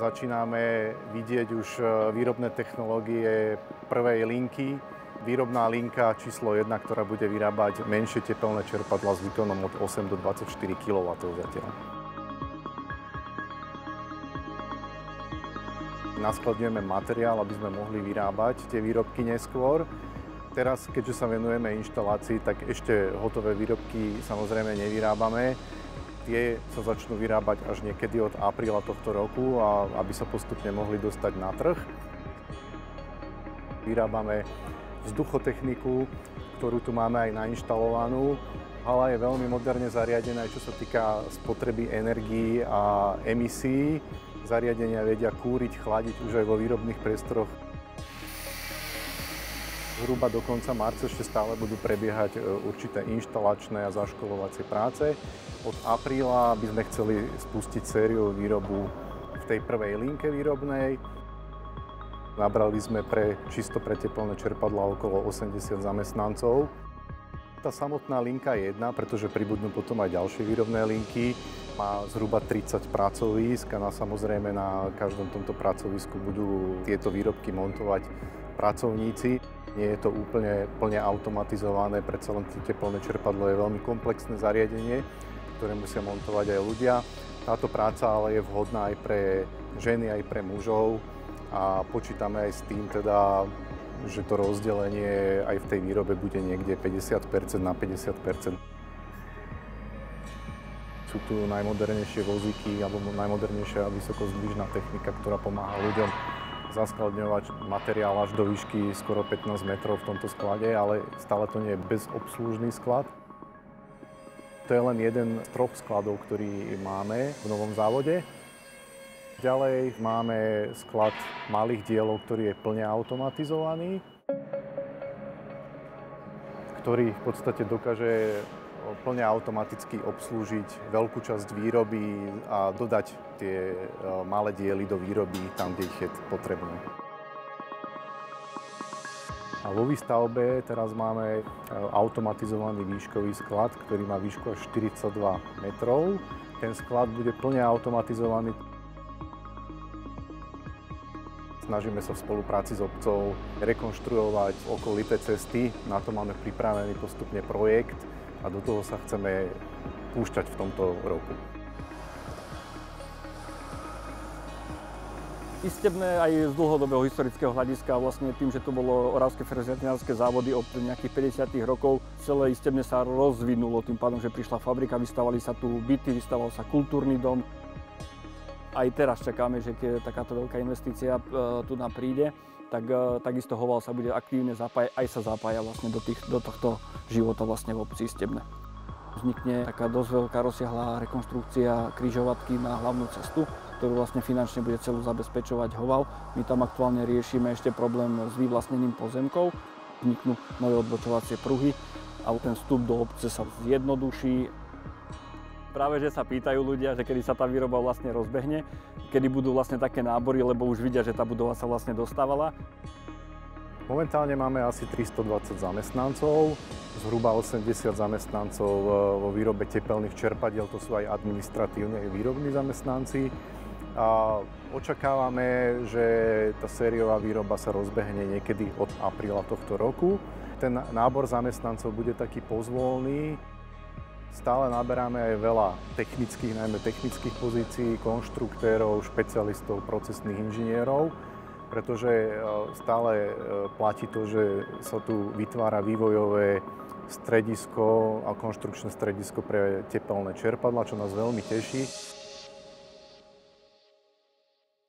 Začíname vidieť už výrobné technológie prvej linky. Výrobná linka číslo 1, ktorá bude vyrábať menšie tepelné čerpadlá s výkonom od 8 do 24 kW zatiaľ. Naskladňujeme materiál, aby sme mohli vyrábať tie výrobky neskôr. Teraz, keďže sa venujeme inštalácii, tak ešte hotové výrobky samozrejme nevyrábame. Tie sa začnú vyrábať až niekedy od apríla tohto roku, a aby sa postupne mohli dostať na trh. Vyrábame vzduchotechniku, ktorú tu máme aj nainštalovanú. Hala je veľmi moderne zariadená, čo sa týka spotreby energií a emisí. Zariadenia vedia kúriť, chladiť už aj vo výrobných priestoroch. Zhruba do konca marca ešte stále budú prebiehať určité inštalačné a zaškolovacie práce. Od apríla by sme chceli spustiť sériu výrobu v tej prvej linke výrobnej. Nabrali sme čisto pre teplné čerpadlá okolo 80 zamestnancov. Tá samotná linka je jedna, pretože pribudnú potom aj ďalšie výrobné linky. Má zhruba 30 pracovísk a samozrejme na každom tomto pracovisku budú tieto výrobky montovať pracovníci. Nie je to úplne plne automatizované, predsa len teplné čerpadlo je veľmi komplexné zariadenie, ktoré musia montovať aj ľudia. Táto práca ale je vhodná aj pre ženy, aj pre mužov a počítame aj s tým teda, že to rozdelenie aj v tej výrobe bude niekde 50% na 50%. Sú tu najmodernejšie vozíky alebo najmodernejšia vysokozdvižná technika, ktorá pomáha ľuďom zaskladňovať materiál až do výšky skoro 15 metrov v tomto sklade, ale stále to nie je bezobslužný sklad. To je len jeden z 3 skladov, ktorý máme v novom závode. Ďalej máme sklad malých dielov, ktorý je plne automatizovaný, ktorý v podstate dokáže plne automaticky obslúžiť veľkú časť výroby a dodať tie malé diely do výroby tam, kde ich je potrebné. A vo výstavbe teraz máme automatizovaný výškový sklad, ktorý má výšku až 42 metrov. Ten sklad bude plne automatizovaný. Snažíme sa v spolupráci s obcov rekonštruovať okolité cesty. Na to máme pripravený postupne projekt a do toho sa chceme púšťať v tomto roku. Istebné aj z dlhodobého historického hľadiska, vlastne tým, že to bolo Oravské ferroviárske závody od nejakých 50. rokov, celé Istebné sa rozvinulo tým pádom, že prišla fabrika, vystavali sa tu byty, vystaval sa kultúrny dom. Aj teraz čakáme, že keď takáto veľká investícia tu nám príde, tak takisto Hoval sa bude aktívne zapájať, aj sa zapája vlastne do tohto života vlastne v obci Istebné. Vznikne taká dosť veľká rozsiahla rekonštrukcia križovatky na hlavnú cestu, ktorú vlastne finančne bude celú zabezpečovať Hoval. My tam aktuálne riešime ešte problém s vyvlastnením pozemkov. Vzniknú nové odbočovacie pruhy a ten vstup do obce sa zjednoduší. Práve, že sa pýtajú ľudia, že kedy sa tá výroba vlastne rozbehne, kedy budú vlastne také nábory, lebo už vidia, že tá budova sa vlastne dostávala. Momentálne máme asi 320 zamestnancov, zhruba 80 zamestnancov vo výrobe tepelných čerpadiel, to sú aj administratívne aj výrobní zamestnanci. A očakávame, že tá sériová výroba sa rozbehne niekedy od apríla tohto roku. Ten nábor zamestnancov bude taký pozvolný. Stále naberáme aj veľa technických, najmä technických pozícií, konštruktérov, špecialistov, procesných inžinierov, pretože stále platí to, že sa tu vytvára vývojové stredisko a konštrukčné stredisko pre tepelné čerpadlá, čo nás veľmi teší.